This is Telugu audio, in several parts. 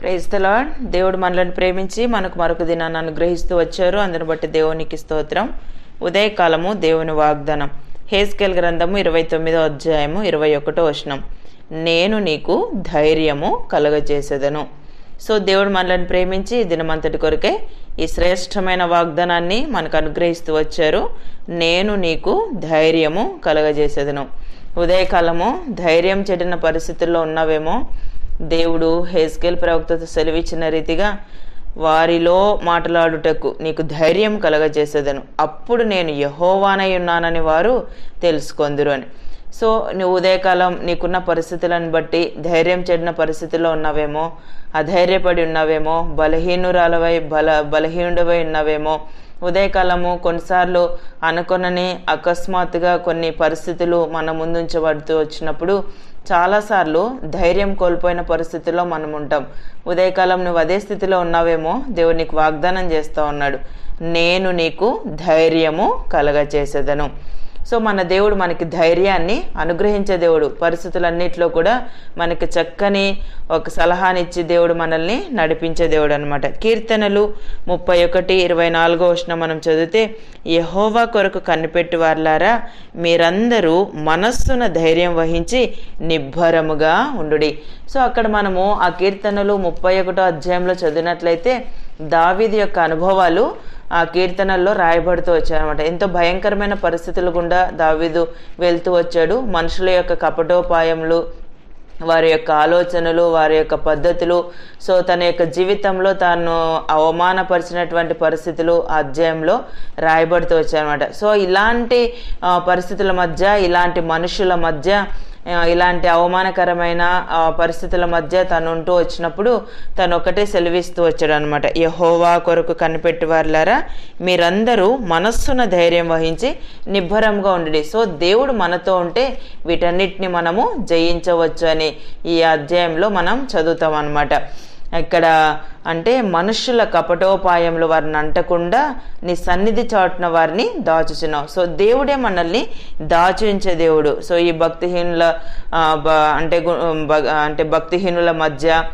Praise the lord. దేవుడు మనల్ని ప్రేమించి మనకు మరొక దినాన్ని అనుగ్రహిస్తూ వచ్చారు. అందుని బట్టి దేవునికి స్తోత్రం. ఉదయకాలము దేవుని వాగ్దానం. హెజ్కేల్ గ్రంథము 29వ అధ్యాయము 21వ వచనం. నేను నీకు ధైర్యము కలుగజేసేదను. సో దేవుడు మనల్ని ప్రేమించి దినమంతటి కొరకే ఈ శ్రేష్టమైన వాగ్దానాన్ని మనకు అనుగ్రహిస్తూ వచ్చారు. నేను నీకు ధైర్యము కలుగజేసేదను. ఉదయకాలము ధైర్యం చెడిన పరిస్థితుల్లో ఉన్నావేమో. దేవుడు హెజ్కేల్ ప్రవక్తతో సెలవిచ్చిన రీతిగా వారిలో మాట్లాడుటకు నీకు ధైర్యం కలగజేసేదను, అప్పుడు నేను యెహోవానై ఉన్నానని వారు తెలుసుకొందురు అని. సో నువ్వు ఉదయకాలం నీకున్న పరిస్థితులను బట్టి ధైర్యం చెడిన పరిస్థితుల్లో ఉన్నావేమో, అధైర్యపడి ఉన్నావేమో, బలహీనుడవై ఉన్నావేమో. ఉదయకాలము కొన్నిసార్లు అనుకొనని అకస్మాత్తుగా కొన్ని పరిస్థితులు మన ముందుంచబడుతూ వచ్చినప్పుడు చాలాసార్లు ధైర్యం కోల్పోయిన పరిస్థితుల్లో మనం ఉంటాం. ఉదయకాలం నువ్వు అదే స్థితిలో ఉన్నావేమో. దేవుడు నీకు వాగ్దానం చేస్తూ ఉన్నాడు, నేను నీకు ధైర్యము కలగచేసేదను. సో మన దేవుడు మనకి ధైర్యాన్ని అనుగ్రహించే దేవుడు. పరిస్థితులన్నింటిలో కూడా మనకి చక్కని ఒక సలహానిచ్చి దేవుడు మనల్ని నడిపించే దేవుడు అనమాట. కీర్తనలు 31:24 వచనం మనం చదివితే, యెహోవా కొరకు కనిపెట్టి వారులారా మీరందరూ మనస్సున ధైర్యం వహించి నిబ్బరముగా ఉండుడి. సో అక్కడ మనము ఆ కీర్తనలు 31వ అధ్యాయంలో చదివినట్లయితే దావీదు యొక్క అనుభవాలు ఆ కీర్తనల్లో రాయబడుతూ వచ్చాయన్నమాట. ఎంతో భయంకరమైన పరిస్థితులు గుండా దావీదు వెళ్తూ వచ్చాడు. మనుషుల యొక్క కపటోపాయములు, వారి యొక్క ఆలోచనలు, వారి యొక్క పద్ధతులు, సో తన యొక్క జీవితంలో తాను అవమానపరిచినటువంటి పరిస్థితులు ఆ అధ్యాయంలో రాయబడుతూ వచ్చాయన్నమాట. సో ఇలాంటి పరిస్థితుల మధ్య, ఇలాంటి మనుషుల మధ్య, ఇలాంటి అవమానకరమైన పరిస్థితుల మధ్య తను ఉంటూ వచ్చినప్పుడు తను ఒకటే సెలవిస్తూ వచ్చాడు అనమాట. యెహోవా కొరకు కనిపెట్టి వారులారా మీరందరూ మనస్సున ధైర్యం వహించి నిబ్బరంగా ఉండండి. సో దేవుడు మనతో ఉంటే వీటన్నిటిని మనము జయించవచ్చు అని ఈ అధ్యాయంలో మనం చదువుతాం అన్నమాట. ఇక్కడ అంటే మనుషుల కపటోపాయంలో వారిని అంటకుండా నీ సన్నిధి చాటున వారిని దాచుచున్నావు. సో దేవుడే మనల్ని దాచుంచే దేవుడు. సో ఈ భక్తిహీనుల అంటే భక్తిహీనుల మధ్య,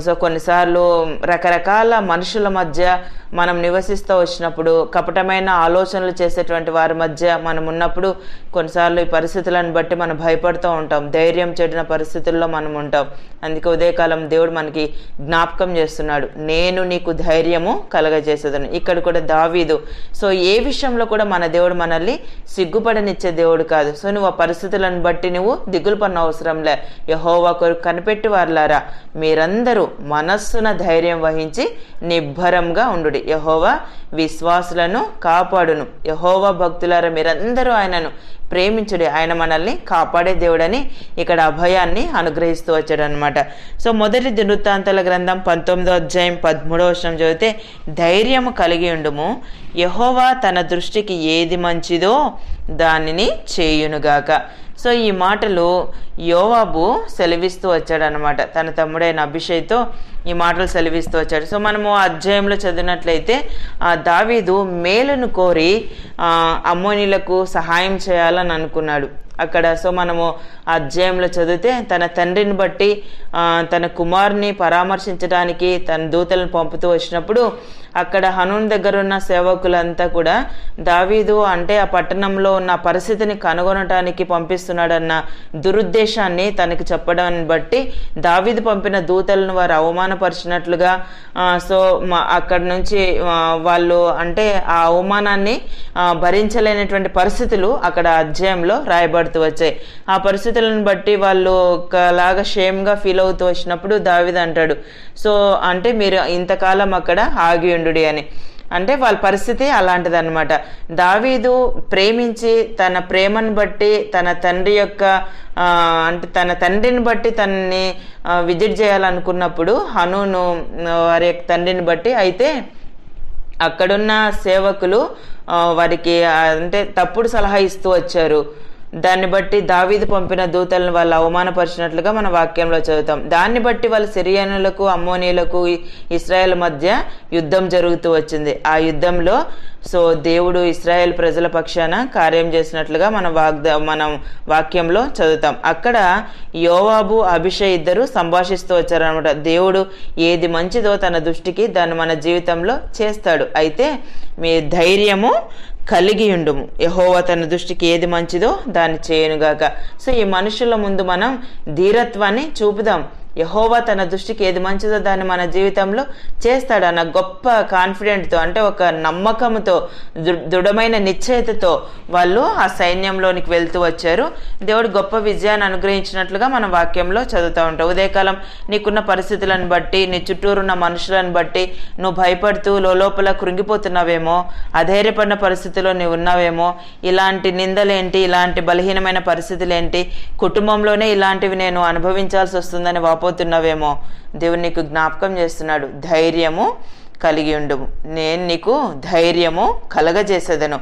సో కొన్నిసార్లు రకరకాల మనుషుల మధ్య మనం నివసిస్తూ వచ్చినప్పుడు, కపటమైన ఆలోచనలు చేసేటువంటి వారి మధ్య మనం ఉన్నప్పుడు కొన్నిసార్లు ఈ పరిస్థితులను బట్టి మనం భయపడుతూ ఉంటాం. ధైర్యం చెడిన పరిస్థితుల్లో మనం ఉంటాం. అందుకే ఉదయకాలం దేవుడు మనకి జ్ఞాపకం చేస్తున్నాడు, నేను నీకు ధైర్యము కలగజేసేదను. ఇక్కడ కూడా దావీదు, సో ఏ విషయంలో కూడా మన దేవుడు మనల్ని సిగ్గుపడనిచ్చే దేవుడు కాదు. సో నువ్వు ఆ పరిస్థితులను బట్టి నువ్వు దిగులు పడిన అవసరంలే. యెహోవా కొరకు కనిపెట్టి వారులారా మీరందరూ మనస్సున ధైర్యం వహించి నిబ్బరంగా ఉండుడి. యెహోవా విశ్వాసులను కాపాడును. యెహోవా భక్తులారా మీరందరూ ఆయనను ప్రేమించుడి, ఆయన మనల్ని కాపాడే దేవుడని ఇక్కడ అభయాన్ని అనుగ్రహిస్తూ వచ్చాడు అనమాట. సో మొదటి దినవృత్తాంతాల గ్రంథం 19వ అధ్యాయం 13వ వచనం చదివితే, ధైర్యము కలిగి ఉండుము, యెహోవా తన దృష్టికి ఏది మంచిదో దానిని చేయునుగాక. సో ఈ మాటలు యోవాబు సెలవిస్తూ వచ్చాడనమాట. తన తమ్ముడైన అభిషేక్తో ఈ మాటలు సెలవిస్తూ వచ్చాడు. సో మనము అధ్యాయంలో చదివినట్లయితే దావీదు మేలును కోరి అమ్మోనీలకు సహాయం చేయాలని అనుకున్నాడు అక్కడ. సో మనము అధ్యాయంలో చదివితే తన తండ్రిని బట్టి తన కుమారుని పరామర్శించడానికి తన దూతలను పంపుతూ వచ్చినప్పుడు అక్కడ హనూన్ దగ్గర ఉన్న సేవకులంతా కూడా దావీదు అంటే ఆ పట్టణంలో ఉన్న పరిస్థితిని కనుగొనటానికి పంపిస్తున్నాడన్న దురుద్దేశాన్ని తనకి చెప్పడాన్ని బట్టి దావీదు పంపిన దూతలను వారు అవమానపరిచినట్లుగా, సో అక్కడ నుంచి వాళ్ళు అంటే ఆ అవమానాన్ని భరించలేనటువంటి పరిస్థితులు అక్కడ అధ్యాయంలో రాయబడుతూ వచ్చాయి. ఆ పరిస్థితులను బట్టి వాళ్ళు ఒకలాగా షేమ్గా ఫీల్ అవుతూ వచ్చినప్పుడు దావీదు అంటాడు, సో అంటే మీరు ఇంతకాలం అక్కడ ఆగి ఉండుడి అని. అంటే వాళ్ళ పరిస్థితి అలాంటిది అనమాట. దావీదు ప్రేమించి తన ప్రేమను బట్టి తన తండ్రి యొక్క అంటే తన తండ్రిని బట్టి తనని విజిట్ చేయాలనుకున్నప్పుడు హనూను వారి యొక్క తండ్రిని బట్టి, అయితే అక్కడున్న సేవకులు వారికి అంటే తప్పుడు సలహా ఇస్తూ వచ్చారు. దాన్ని బట్టి దావీదు పంపిన దూతలను వాళ్ళు అవమానపరిచినట్లుగా మన వాక్యంలో చదువుతాం. దాన్ని బట్టి వాళ్ళ సిరియనులకు అమ్మోనీయులకు ఇశ్రాయేల్ మధ్య యుద్ధం జరుగుతూ వచ్చింది. ఆ యుద్ధంలో దేవుడు ఇశ్రాయేల్ ప్రజల పక్షాన కార్యం చేసినట్లుగా మనం వాక్యంలో చదువుతాం. అక్కడ యోవాబు అభిషేక్ ఇద్దరు సంభాషిస్తూ వచ్చారనమాట. దేవుడు ఏది మంచిదో తన దృష్టికి దాన్ని మన జీవితంలో చేస్తాడు. అయితే మీ ధైర్యము కలిగి ఉండుము, యెహోవా తన దృష్టికి ఏది మంచిదో దాన్ని చేయనుగాక. ఈ మనుషుల ముందు మనం ధీరత్వాన్ని చూపుదాం. యెహోవా తన దృష్టికి ఏది మంచిదో దాన్ని మన జీవితంలో చేస్తాడు అన్న గొప్ప కాన్ఫిడెంట్తో, అంటే ఒక నమ్మకంతో, దృఢమైన నిశ్చయతతో వాళ్ళు ఆ సైన్యంలోనికి వెళ్తూ వచ్చారు. దేవుడు గొప్ప విజయాన్ని అనుగ్రహించినట్లుగా మన వాక్యంలో చదువుతూ ఉంటాం. ఉదయకాలం నీకున్న పరిస్థితులను బట్టి, నీ చుట్టూరున్న మనుషులను బట్టి నువ్వు భయపడుతూ లోపల కృంగిపోతున్నావేమో, అధైర్యపడిన పరిస్థితిలో నువ్వు ఉన్నావేమో, ఇలాంటి నిందలేంటి, ఇలాంటి బలహీనమైన పరిస్థితులేంటి, కుటుంబంలోనే ఇలాంటివి నేను అనుభవించాల్సి వస్తుందని పోతున్నావేమో, దేవుడు నీకు జ్ఞాపకం చేస్తున్నాడు. ధైర్యము కలిగి ఉండుము, నేను నీకు ధైర్యము కలగజేసేదను.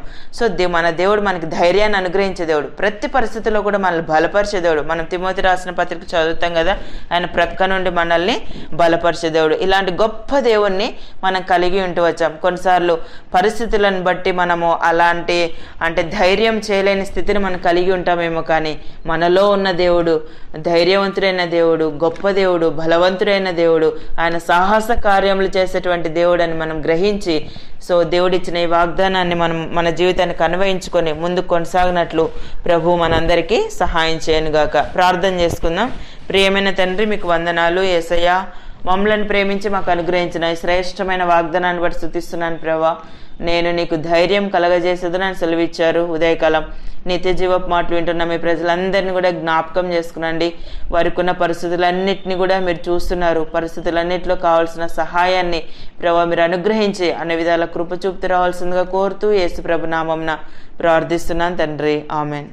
మన దేవుడు మనకి ధైర్యాన్ని అనుగ్రహించే దేవుడు. ప్రతి పరిస్థితిలో కూడా మనల్ని బలపరిచే దేవుడు. మనం తిమోతి రాసిన పత్రిక చదువుతాం కదా, ఆయన ప్రక్క నుండి మనల్ని బలపరిచే దేవుడు. ఇలాంటి గొప్ప దేవుణ్ణి మనం కలిగి ఉంటూ వచ్చాం. కొన్నిసార్లు పరిస్థితులను బట్టి మనము అలాంటి ధైర్యం చేయలేని స్థితిని మనం కలిగి ఉంటామేమో, కానీ మనలో ఉన్న దేవుడు ధైర్యవంతుడైన దేవుడు, గొప్ప దేవుడు, బలవంతుడైన దేవుడు, ఆయన సాహస కార్యములు చేసేటువంటి దేవుడు అని మనం గ్రహించి దేవుడిచ్చిన ఈ వాగ్దానాన్ని మనం మన జీవితానికి అన్వయించుకొని ముందుకు కొనసాగినట్లు ప్రభు మనందరికీ సహాయం చేయనుగాక. ప్రార్థన చేసుకుందాం. ప్రియమైన తండ్రి, మీకు వందనాలు. యేసయ్యా, మమ్మల్ని ప్రేమించి మాకు అనుగ్రహించిన ఈ శ్రేష్టమైన వాగ్దానాన్ని బట్టి స్తుతిస్తున్నాను ప్రభా. నేను నీకు ధైర్యం కలగజేసేదని సెలవిచ్చారు. ఉదయకాలం నిత్య జీవపు మాటలు వింటున్న మీ ప్రజలందరినీ కూడా జ్ఞాపకం చేసుకునండి. వారికి ఉన్న పరిస్థితులన్నింటినీ కూడా మీరు చూస్తున్నారు. పరిస్థితులన్నింటిలో కావాల్సిన సహాయాన్ని ప్రభా మీరు అనుగ్రహించి అన్ని విధాల కృప చూపుతూ రావాల్సిందిగా కోరుతూ యేసు ప్రభు నామమున ప్రార్థిస్తున్నాను తండ్రి. ఆమెన్.